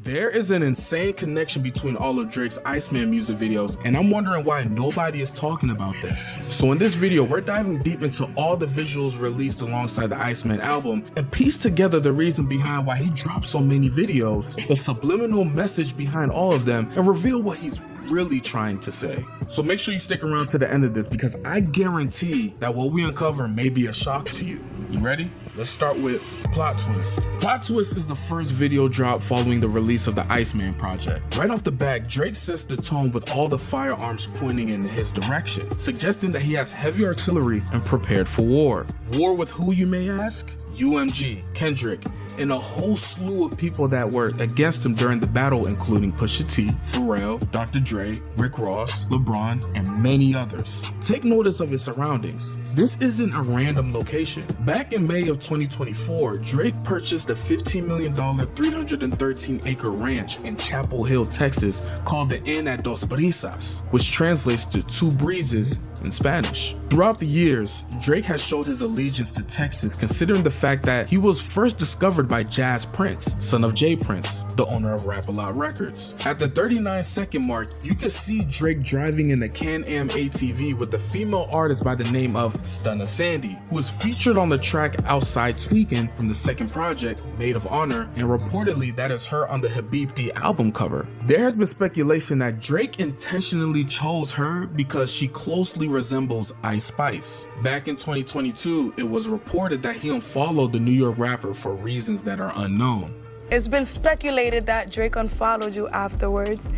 There is an insane connection between all of Drake's Iceman music videos, and I'm wondering why nobody is talking about this. So in this video, we're diving deep into all the visuals released alongside the Iceman album and piece together the reason behind why he dropped so many videos, the subliminal message behind all of them, and reveal what he's really trying to say. So make sure you stick around to the end of this because I guarantee that what we uncover may be a shock to you. You ready? Let's start with Plot Twist. Plot Twist is the first video drop following the release of the Iceman project. Right off the bat, Drake sets the tone with all the firearms pointing in his direction, suggesting that he has heavy artillery and prepared for war. War with who, you may ask? UMG, Kendrick, and a whole slew of people that were against him during the battle, including Pusha T, Pharrell, Dr. Dre, Rick Ross, LeBron, and many others. Take notice of his surroundings. This isn't a random location. Back in May of 2024, Drake purchased a $15 million 313-acre ranch in Chapel Hill, Texas, called the Inn at Dos Brisas, which translates to Two Breezes in Spanish. Throughout the years, Drake has showed his allegiance to Texas, considering the fact that he was first discovered by Jazz Prince, son of Jay Prince, the owner of Rap-A-Lot Records. At the 39-second mark, you can see Drake driving in a Can-Am ATV with a female artist by the name of Stunna Sandy, who is featured on the track Outside Tweakin' from the second project, Maid of Honor, and reportedly that is her on the Habibti album cover. There has been speculation that Drake intentionally chose her because she closely resembles Ice Spice. Back in 2022, it was reported that he unfollowed the New York rapper for reasons that are unknown. It's been speculated that Drake unfollowed you afterwards.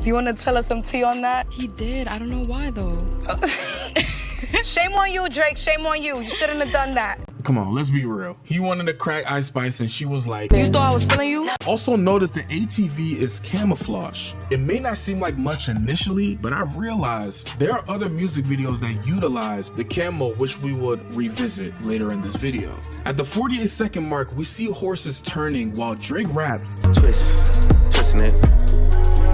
Do you want to tell us some tea on that? He did. I don't know why though. Shame on you, Drake. Shame on you. You shouldn't have done that. Come on, let's be real. He wanted to crack Ice Spice and she was like, You thought I was feeling you? Also notice the ATV is camouflage. It may not seem like much initially, but I realized there are other music videos that utilize the camo, which we would revisit later in this video. At the 48-second mark, we see horses turning while Drake raps, twisting it.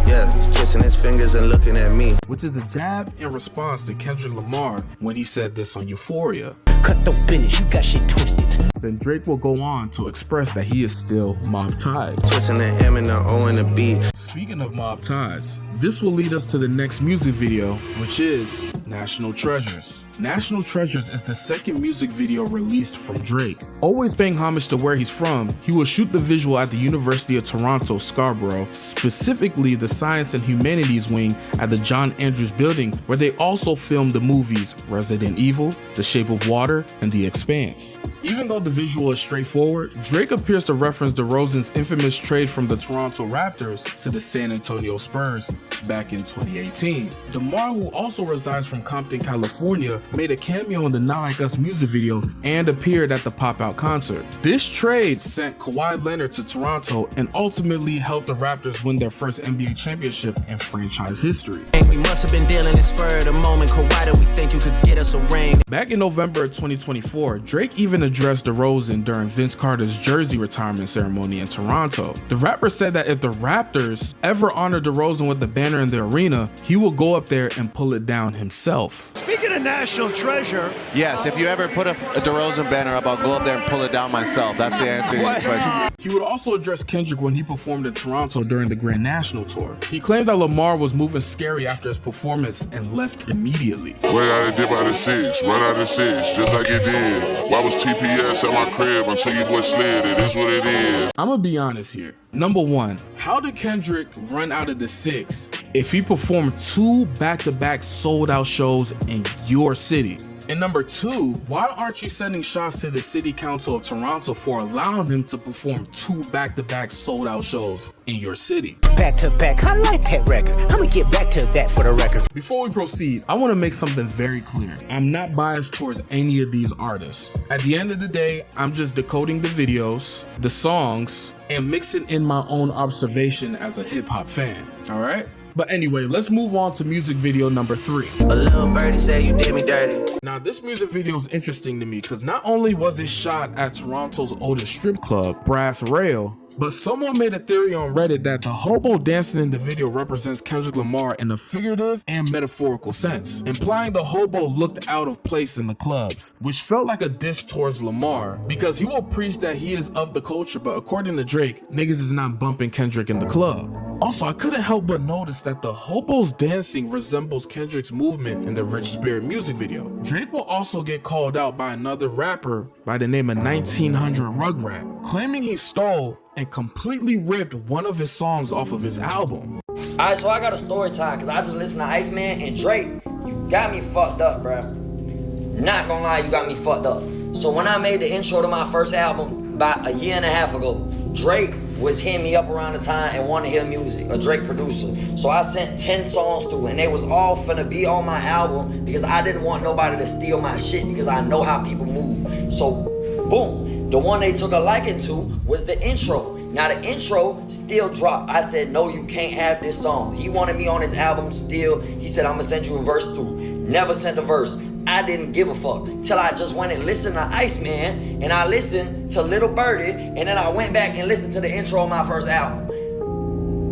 Yeah, he's twisting his fingers and looking at me. which is a jab in response to Kendrick Lamar when he said this on Euphoria. Cut the business, you got shit twisted. Then Drake will go on to express that he is still mob tied. Twisting the M and the O and the B. Speaking of mob ties, this will lead us to the next music video, which is National Treasures. National Treasures is the second music video released from Drake. Always paying homage to where he's from, he will shoot the visual at the University of Toronto, Scarborough, specifically the Science and Humanities wing at the John Andrews Building, where they also filmed the movies Resident Evil, The Shape of Water, and The Expanse. Even though the visual is straightforward, Drake appears to reference DeRozan's infamous trade from the Toronto Raptors to the San Antonio Spurs back in 2018. DeMar, who also resides from Compton, California, made a cameo in the Not Like Us music video and appeared at the Pop-Out concert. This trade sent Kawhi Leonard to Toronto and ultimately helped the Raptors win their first NBA championship in franchise history. We must have been dealing in spur of the moment. Kawhi, did we think you could get us a ring? Back in November of 2024, Drake even addressed DeRozan during Vince Carter's jersey retirement ceremony in Toronto. The rapper said that if the Raptors ever honor DeRozan with the banner in the arena, he will go up there and pull it down himself. Speaking of National Treasure. Yes, if you ever put a DeRozan banner up, I'll go up there and pull it down myself. That's the answer to your question. He would also address Kendrick when he performed in Toronto during the Grand National Tour. He claimed that Lamar was moving scary after his performance and left immediately. What I did by the six, run out of six, just like it did. Why was TPS at my crib until you boy slid? It is what it is. I'm gonna be honest here. Number one, how did Kendrick run out of the six if he performed 2 back-to-back sold-out shows in your city? And number two, why aren't you sending shots to the City Council of Toronto for allowing him to perform 2 back-to-back sold-out shows in your city? Back to back, I like that record. I'm gonna get back to that for the record. Before we proceed, I want to make something very clear. I'm not biased towards any of these artists. At the end of the day, I'm just decoding the videos, the songs, and mixing in my own observation as a hip-hop fan, all right? But anyway, let's move on to music video number 3. A little birdie said you did me dirty. Now this music video is interesting to me because not only was it shot at Toronto's oldest strip club, Brass Rail, but someone made a theory on Reddit that the hobo dancing in the video represents Kendrick Lamar in a figurative and metaphorical sense, implying the hobo looked out of place in the clubs, which felt like a diss towards Lamar because he will preach that he is of the culture, but according to Drake, niggas is not bumping Kendrick in the club. Also, I couldn't help but notice that the hobo's dancing resembles Kendrick's movement in the Rich Spirit music video. Drake will also get called out by another rapper by the name of 1900 Rugrat, claiming he stole and completely ripped one of his songs off of his album. Alright, so I got a story time because I just listened to Iceman and Drake. You got me fucked up, bro. Not gonna lie, you got me fucked up. So when I made the intro to my first album about a year and a half ago, Drake was hitting me up around the time and wanted to hear music, a Drake producer. So I sent 10 songs through and they was all finna be on my album because I didn't want nobody to steal my shit because I know how people move. So boom, the one they took a liking to was the intro. Now the intro still dropped. I said, no, you can't have this song. He wanted me on his album still. He said, I'm gonna send you a verse through. Never sent a verse. I didn't give a fuck till I just went and listened to Iceman and I listened to Little Birdie and then I went back and listened to the intro of my first album.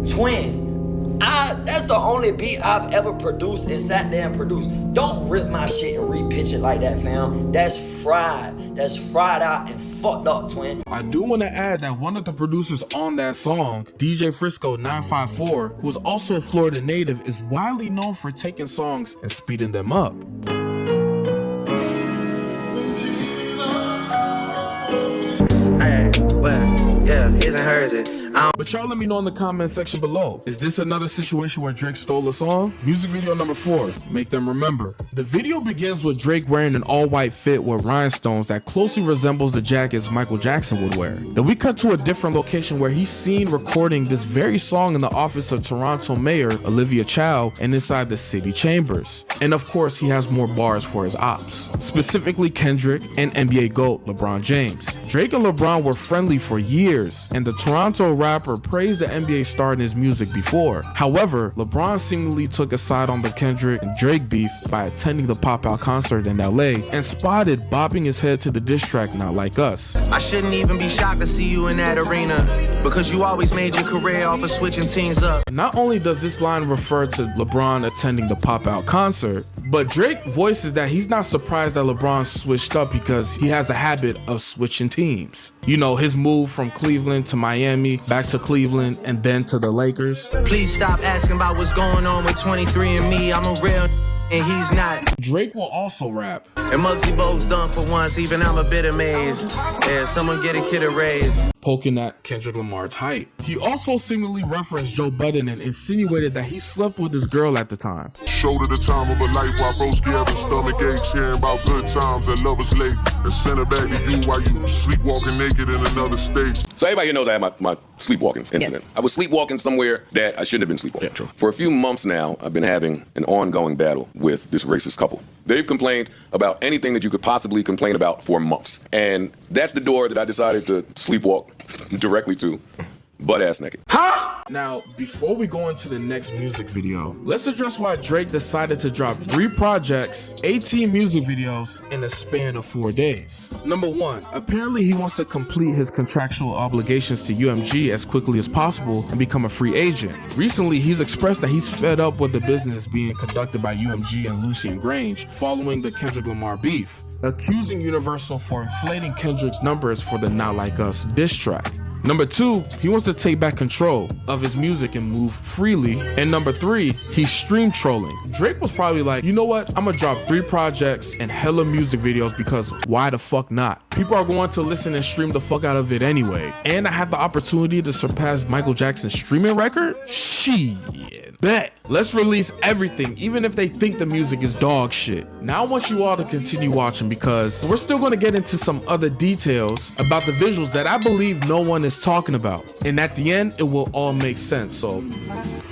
Twin, that's the only beat I've ever produced and sat there and produced. Don't rip my shit and repitch it like that, fam. That's fried. That's fried out and fucked up, twin. I do want to add that one of the producers on that song, DJ Frisco 954, who's also a Florida native, is widely known for taking songs and speeding them up. Yeah, his and hers. But y'all let me know in the comment section below. Is this another situation where Drake stole a song? Music video number 4, Make Them Remember. The video begins with Drake wearing an all-white fit with rhinestones that closely resembles the jackets Michael Jackson would wear. Then we cut to a different location where he's seen recording this very song in the office of Toronto Mayor Olivia Chow and inside the city chambers. And of course, he has more bars for his ops, specifically Kendrick and NBA GOAT LeBron James. Drake and LeBron were friendly for years, and the Toronto rapper praised the NBA star in his music before. However, LeBron seemingly took a side on the Kendrick and Drake beef by attending the Pop-Out concert in LA and spotted bopping his head to the diss track Not Like Us. I shouldn't even be shocked to see you in that arena because you always made your career off of switching teams up. Not only does this line refer to LeBron attending the Pop-Out concert, but Drake voices that he's not surprised that LeBron switched up because he has a habit of switching teams. You know, his move from Cleveland to Miami, back to Cleveland, and then to the Lakers. Please stop asking about what's going on with 23andMe. I'm a real and he's not. Drake will also rap. And Muggsy Bogues done for once, even I'm a bit amazed. Yeah, someone get a kid a raise. Poking at Kendrick Lamar's height. He also seemingly referenced Joe Budden and insinuated that he slept with his girl at the time. Showed at the time of a life while broski having stomach aches, hearing about good times at Lovers Lake, and send it back to you while you sleepwalking naked in another state. So everybody here knows I had my sleepwalking incident. Yes. I was sleepwalking somewhere that I shouldn't have been sleepwalking. Yeah, true. For a few months now, I've been having an ongoing battle with this racist couple. They've complained about anything that you could possibly complain about for months. And that's the door that I decided to sleepwalk directly to, butt-ass naked. Huh? Now, before we go into the next music video, let's address why Drake decided to drop 3 projects, 18 music videos in a span of 4 days. Number 1, apparently he wants to complete his contractual obligations to UMG as quickly as possible and become a free agent. Recently, he's expressed that he's fed up with the business being conducted by UMG and Lucian Grange following the Kendrick Lamar beef, accusing Universal for inflating Kendrick's numbers for the Not Like Us diss track. Number 2, he wants to take back control of his music and move freely. And number 3, he's stream trolling. Drake was probably like, you know what? I'm gonna drop 3 projects and hella music videos because why the fuck not? People are going to listen and stream the fuck out of it anyway. And I had the opportunity to surpass Michael Jackson's streaming record? Shit. Bet. Let's release everything, even if they think the music is dog shit. Now I want you all to continue watching because we're still gonna get into some other details about the visuals that I believe no one is talking about. And at the end, it will all make sense, so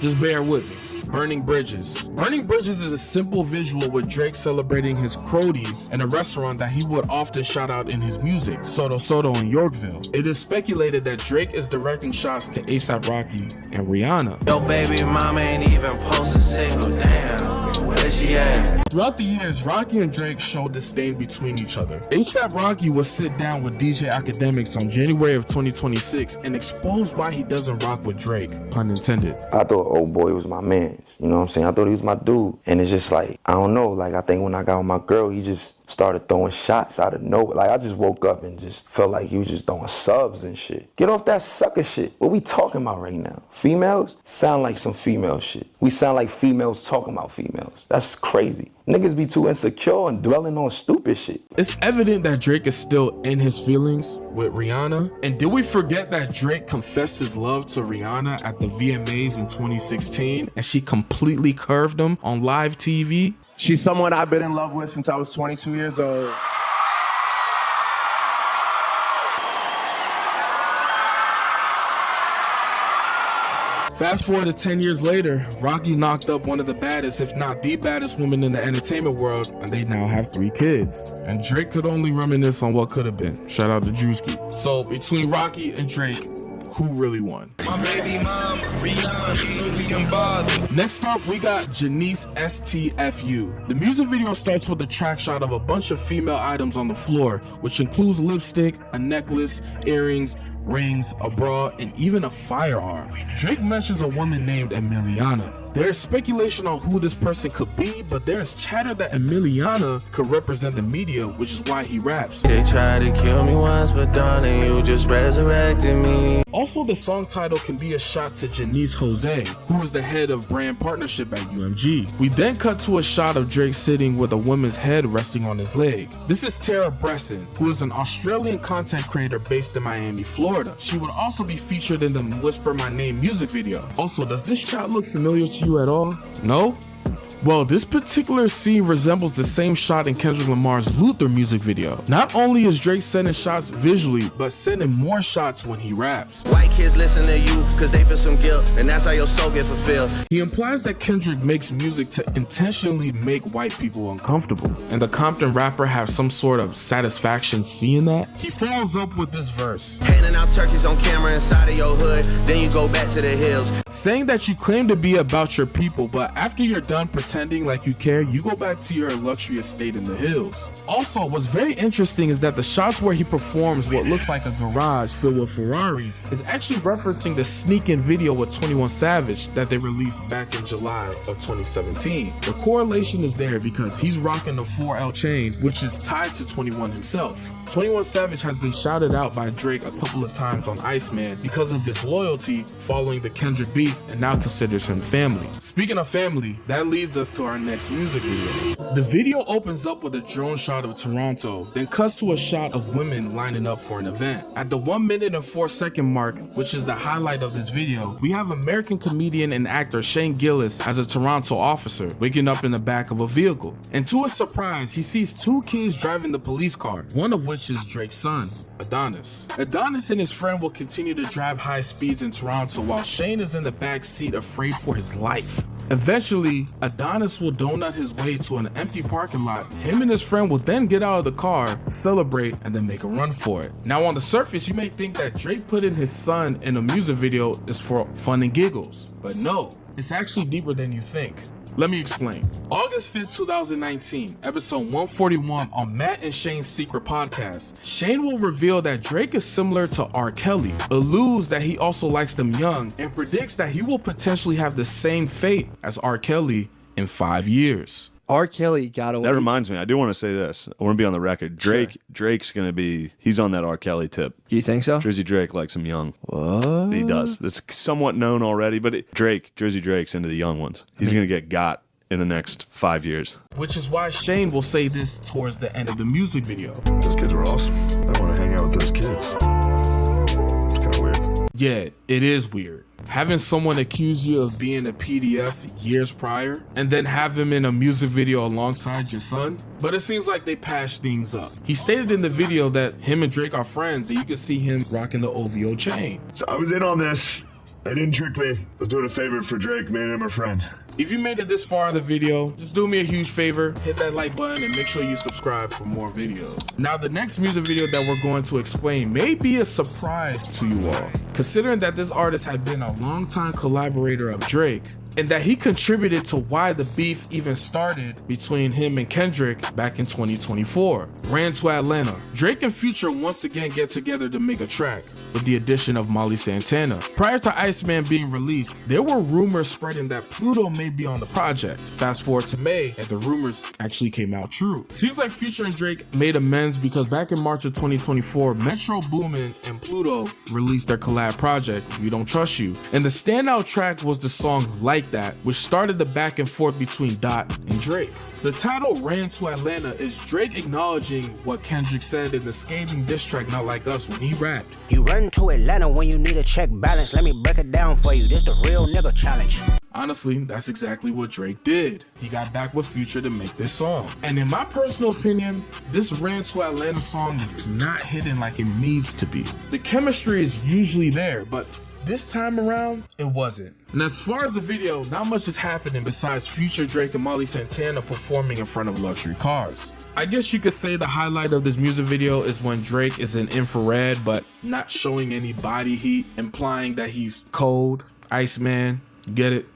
just bear with me. Burning Bridges. Burning Bridges is a simple visual with Drake celebrating his Crodies in a restaurant that he would often shout out in his music, Soto Soto in Yorkville. It is speculated that Drake is directing shots to A$AP Rocky and Rihanna. Yo, baby mama ain't even post a single damn. Where she at? Throughout the years, Rocky and Drake showed disdain between each other. A$AP Rocky would sit down with DJ Academics on January of 2026 and expose why he doesn't rock with Drake, pun intended. I thought old boy was my mans, you know what I'm saying? I thought he was my dude. And it's just like, I don't know, like I think when I got with my girl, he just started throwing shots out of nowhere. Like I just woke up and just felt like he was just throwing subs and shit. Get off that sucker shit. What we talking about right now? Females sound like some female shit. We sound like females talking about females. That's crazy. Niggas be too insecure and dwelling on stupid shit. It's evident that Drake is still in his feelings with Rihanna. And did we forget that Drake confessed his love to Rihanna at the VMAs in 2016 and she completely curved him on live TV? She's someone I've been in love with since I was 22 years old. Fast forward to 10 years later, Rocky knocked up one of the baddest, if not the baddest woman in the entertainment world, and they now have 3 kids. And Drake could only reminisce on what could have been. Shout out to Drewski. So between Rocky and Drake, who really won? My baby mom, Rihanna, Next up, we got Janice STFU. The music video starts with a track shot of a bunch of female items on the floor, which includes lipstick, a necklace, earrings, rings, a bra, and even a firearm. Drake mentions a woman named Emiliana. There's speculation on who this person could be, but there's chatter that Emiliana could represent the media, which is why he raps. They tried to kill me once, but darling, you just resurrected me. Also, the song title can be a shot to Janice Jose, who is the head of brand partnership at UMG. We then cut to a shot of Drake sitting with a woman's head resting on his leg. This is Tara Bresson, who is an Australian content creator based in Miami, Florida. She would also be featured in the Whisper My Name music video. Also, does this shot look familiar to you at all? No? Well, this particular scene resembles the same shot in Kendrick Lamar's Luther music video. Not only is Drake sending shots visually, but sending more shots when he raps. White kids listen to you cause they feel some guilt, and that's how your soul gets fulfilled. He implies that Kendrick makes music to intentionally make white people uncomfortable, and the Compton rapper have some sort of satisfaction seeing that. He follows up with this verse. Handing out turkeys on camera inside of your hood, then you go back to the hills. Saying that you claim to be about your people, but after you're done pretending like you care, you go back to your luxury estate in the hills. Also, what's very interesting is that the shots where he performs what looks like a garage filled with Ferraris is actually referencing the sneak-in video with 21 Savage that they released back in July of 2017. The correlation is there because he's rocking the 4L chain, which is tied to 21 himself. 21 Savage has been shouted out by Drake a couple of times on Iceman because of his loyalty following the Kendrick beef, and now considers him family. Speaking of family, that leads us to our next music video. The video opens up with a drone shot of Toronto, then cuts to a shot of women lining up for an event. At the 1 minute and 4 second mark, which is the highlight of this video, we have American comedian and actor Shane Gillis as a Toronto officer waking up in the back of a vehicle. And to his surprise, he sees 2 kids driving the police car, one of which is Drake's son, Adonis. Adonis and his friend will continue to drive high speeds in Toronto while Shane is in the back seat afraid for his life. Eventually, Adonis will donut his way to an empty parking lot. Him and his friend will then get out of the car, celebrate, and then make a run for it. Now on the surface, you may think that Drake putting his son in a music video is for fun and giggles, but no, it's actually deeper than you think. Let me explain. August 5th, 2019, episode 141 on Matt and Shane's Secret Podcast, Shane will reveal that Drake is similar to R. Kelly, alludes that he also likes them young, and predicts that he will potentially have the same fate as R. Kelly in 5 years. R. Kelly got away. That reminds me, I do want to say this. I want to be on the record. Drake's going to be, he's on that R. Kelly tip. You think so? Drizzy Drake likes him young. What? He does. It's somewhat known already, but Drizzy Drake's into the young ones. He's going to get got in the next 5 years. Which is why Shane will say this towards the end of the music video. Those kids are awesome. I want to hang out with those kids. It's kind of weird. Yeah, it is weird. Having someone accuse you of being a PDF years prior and then have him in a music video alongside your son, but it seems like they patched things up. He stated in the video that him and Drake are friends and you can see him rocking the OVO chain. So I was in on this They didn't trick me. I was doing a favor for Drake, made him a friend. If you made it this far in the video, just do me a huge favor, hit that like button and make sure you subscribe for more videos. Now the next music video that we're going to explain may be a surprise to you all, considering that this artist had been a longtime collaborator of Drake, and that he contributed to why the beef even started between him and Kendrick back in 2024. Ran to Atlanta. Drake and Future once again get together to make a track, with the addition of Molly Santana. Prior to Iceman being released, there were rumors spreading that Pluto may be on the project. Fast forward to May, and the rumors actually came out true. Seems like Future and Drake made amends because back in March of 2024, Metro Boomin and Pluto released their collab project, We Don't Trust You. And the standout track was the song Like That, which started the back and forth between Dot and Drake. The title Ran to Atlanta is Drake acknowledging what Kendrick said in the scathing diss track Not Like Us when he rapped. You run to Atlanta when you need a check balance. Let me break it down for you. This the real nigga challenge. Honestly, that's exactly what Drake did. He got back with Future to make this song. And in my personal opinion, this Ran to Atlanta song is not hitting like it needs to be. The chemistry is usually there, but this time around, it wasn't. And as far as the video, not much is happening besides Future, Drake, and Molly Santana performing in front of luxury cars. I guess you could say the highlight of this music video is when Drake is in infrared, but not showing any body heat, implying that he's cold. Iceman, you get it?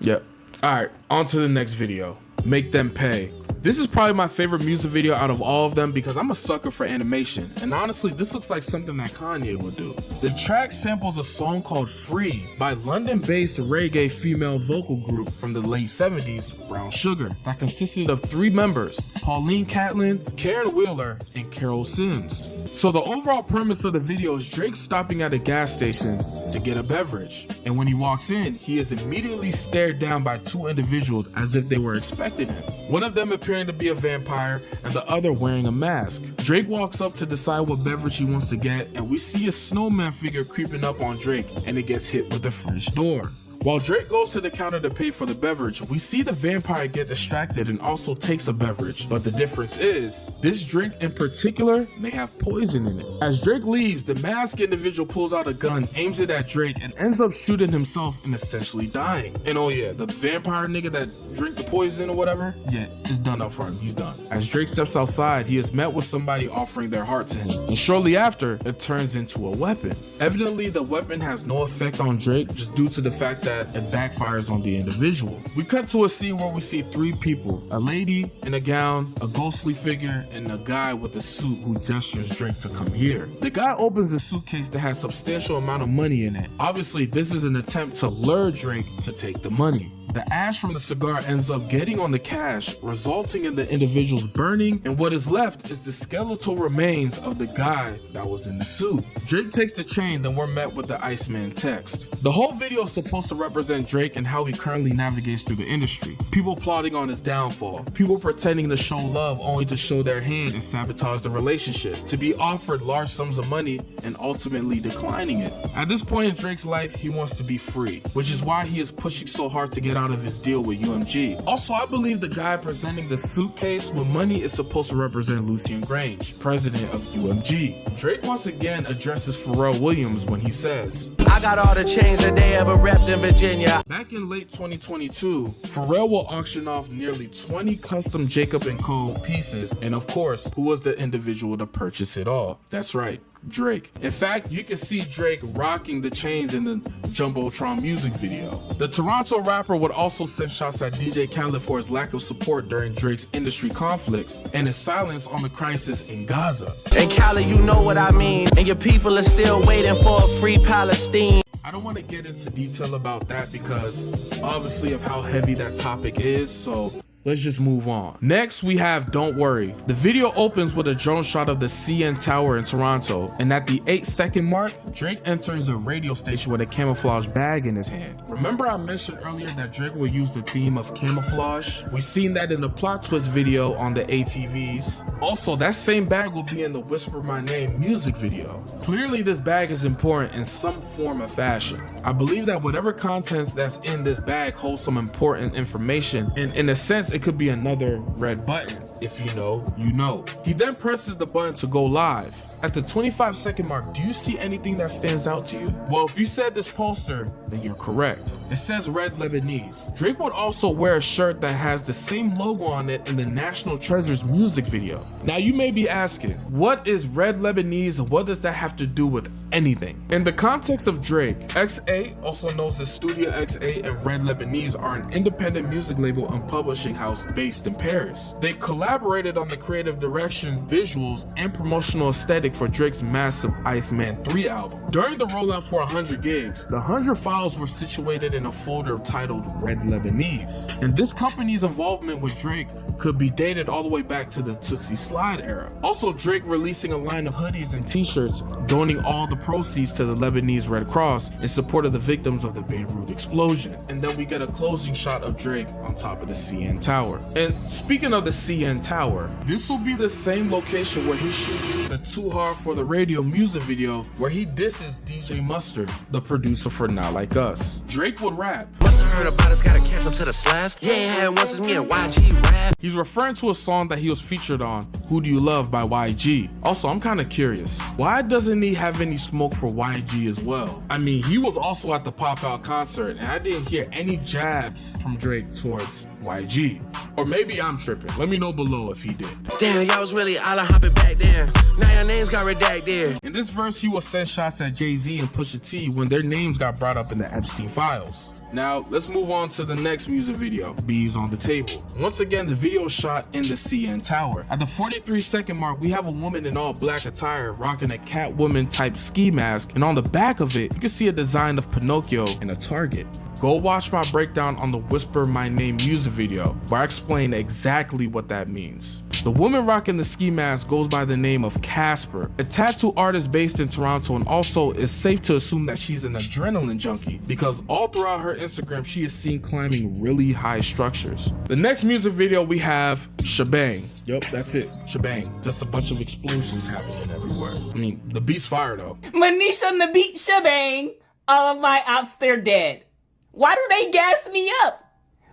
Yep. Alright, on to the next video. Make Them Pay. This is probably my favorite music video out of all of them because I'm a sucker for animation, and honestly this looks like something that Kanye would do. The track samples a song called Free by London-based reggae female vocal group from the late 70s, Brown Sugar, that consisted of 3 members, Pauline Catlin, Karen Wheeler, and Carol Sims. So the overall premise of the video is Drake stopping at a gas station to get a beverage, and when he walks in, he is immediately stared down by 2 individuals as if they were expecting him. One of them appearing to be a vampire and the other wearing a mask. Drake walks up to decide what beverage he wants to get, and we see a snowman figure creeping up on Drake, and it gets hit with the fridge door. While Drake goes to the counter to pay for the beverage, we see the vampire get distracted and also takes a beverage. But the difference is, this drink in particular may have poison in it. As Drake leaves, the masked individual pulls out a gun, aims it at Drake, and ends up shooting himself and essentially dying. And oh yeah, the vampire nigga that drank the poison or whatever, yeah, it's done up for him, he's done. As Drake steps outside, he is met with somebody offering their heart to him. And shortly after, it turns into a weapon. Evidently, the weapon has no effect on Drake just due to the fact that it backfires on the individual. We cut to a scene where we see 3 people, a lady in a gown, a ghostly figure, and a guy with a suit who gestures Drake to come here. The guy opens a suitcase that has a substantial amount of money in it. Obviously, this is an attempt to lure Drake to take the money. The ash from the cigar ends up getting on the cash, resulting in the individuals burning, and what is left is the skeletal remains of the guy that was in the suit. Drake takes the chain, then we're met with the Iceman text. The whole video is supposed to represent Drake and how he currently navigates through the industry. People plotting on his downfall, people pretending to show love only to show their hand and sabotage the relationship, to be offered large sums of money and ultimately declining it. At this point in Drake's life, he wants to be free, which is why he is pushing so hard to get out of his deal with UMG. Also, I believe the guy presenting the suitcase with money is supposed to represent Lucian Grange, president of UMG. Drake once again addresses Pharrell Williams when he says, I got all the chains that they ever repped in Virginia. Back in late 2022, Pharrell will auction off nearly 20 custom Jacob & Co. pieces, and of course, who was the individual to purchase it all? That's right, Drake. In fact, you can see Drake rocking the chains in the Jumbotron music video. The Toronto rapper would also send shots at DJ Khaled for his lack of support during Drake's industry conflicts and his silence on the crisis in Gaza. And Khaled, you know what I mean, and your people are still waiting for a free Palestine. I don't want to get into detail about that because obviously of how heavy that topic is, so let's just move on. Next, we have Don't Worry. The video opens with a drone shot of the CN Tower in Toronto, and at the 8-second mark, Drake enters a radio station with a camouflage bag in his hand. Remember I mentioned earlier that Drake will use the theme of camouflage? We've seen that in the Plot Twist video on the ATVs. Also, that same bag will be in the Whisper My Name music video. Clearly, this bag is important in some form or fashion. I believe that whatever contents that's in this bag holds some important information, and in a sense, it could be another red button. If you know, you know. He then presses the button to go live. At the 25-second mark, do you see anything that stands out to you? Well, if you said this poster, then you're correct. It says Red Lebanese. Drake would also wear a shirt that has the same logo on it in the National Treasures music video. Now you may be asking, what is Red Lebanese and what does that have to do with anything? In the context of Drake, XA, also known as Studio XA, and Red Lebanese are an independent music label and publishing house based in Paris. They collaborated on the creative direction, visuals, and promotional aesthetic for Drake's massive Iceman 3 album. During the rollout for 100 gigs, the 100 files were situated in a folder titled Red Lebanese. And this company's involvement with Drake could be dated all the way back to the Tootsie Slide era. Also, Drake releasing a line of hoodies and t-shirts, donating all the proceeds to the Lebanese Red Cross in support of the victims of the Beirut explosion. And then we get a closing shot of Drake on top of the CN Tower. And speaking of the CN Tower, this will be the same location where he shoots the Too Hard for the Radio music video where he disses DJ Mustard, the producer for Not Like Us. Drake would rap. Must have heard about us, gotta catch up to the slaps. Yeah, had once it's me and YG rap. He's referring to a song that he was featured on, Who Do You Love by YG. Also, I'm kind of curious, why doesn't he have any smoke for YG as well? I mean, he was also at the Pop Out concert and I didn't hear any jabs from Drake towards YG. Or maybe I'm tripping. Let me know below if he did. Damn, y'all was really all hopping back then. Now your names got redacted. In this verse, he will send shots at Jay-Z and Pusha T when their names got brought up in the Epstein files. Now, let's move on to the next music video, Bees on the Table. Once again, the video is shot in the CN Tower. At the 43-second mark, we have a woman in all black attire rocking a Catwoman type ski mask, and on the back of it, you can see a design of Pinocchio and a target. Go watch my breakdown on the Whisper My Name music video, where I explain exactly what that means. The woman rocking the ski mask goes by the name of Casper, a tattoo artist based in Toronto, and also it's safe to assume that she's an adrenaline junkie because all throughout her Instagram she is seen climbing really high structures. The next music video we have Shebang. Yup, that's it, Shebang. Just a bunch of explosions happening everywhere. I mean, the beat's fire though. Manish on the beat, Shebang. All of my ops, they're dead. Why do they gas me up?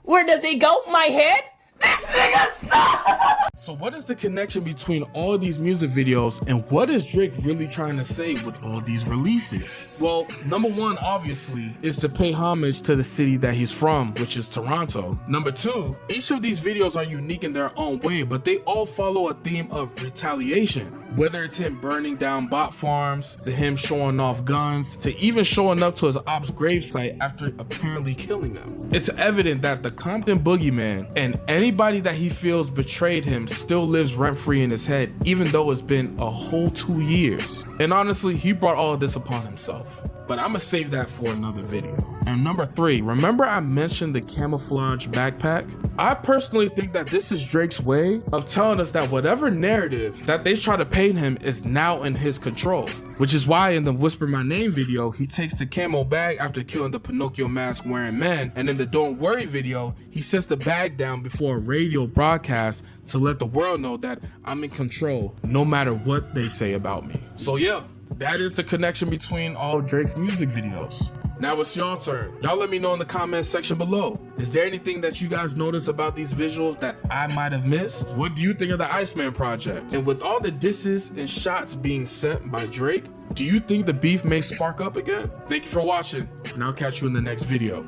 Where does it go? My head? This nigga stop! So what is the connection between all these music videos and what is Drake really trying to say with all these releases? Well, number one, obviously, is to pay homage to the city that he's from, which is Toronto. Number two, each of these videos are unique in their own way, but they all follow a theme of retaliation. Whether it's him burning down bot farms, to him showing off guns, to even showing up to his ops gravesite after apparently killing them. It's evident that the Compton boogeyman and anybody that he feels betrayed him still lives rent-free in his head, even though it's been a whole 2 years. And honestly, he brought all of this upon himself. But I'm gonna save that for another video. And number three, remember I mentioned the Camouflage backpack? I personally think that this is Drake's way of telling us that whatever narrative that they try to paint him is now in his control. Which is why in the Whisper My Name video, he takes the camo bag after killing the Pinocchio mask wearing man. And in the Don't Worry video, he sets the bag down before a radio broadcast to let the world know that I'm in control no matter what they say about me. So yeah, that is the connection between all Drake's music videos. Now it's your turn. Y'all let me know in the comment section below. Is there anything that you guys noticed about these visuals that I might have missed? What do you think of the Iceman project? And with all the disses and shots being sent by Drake, do you think the beef may spark up again? Thank you for watching, and I'll catch you in the next video.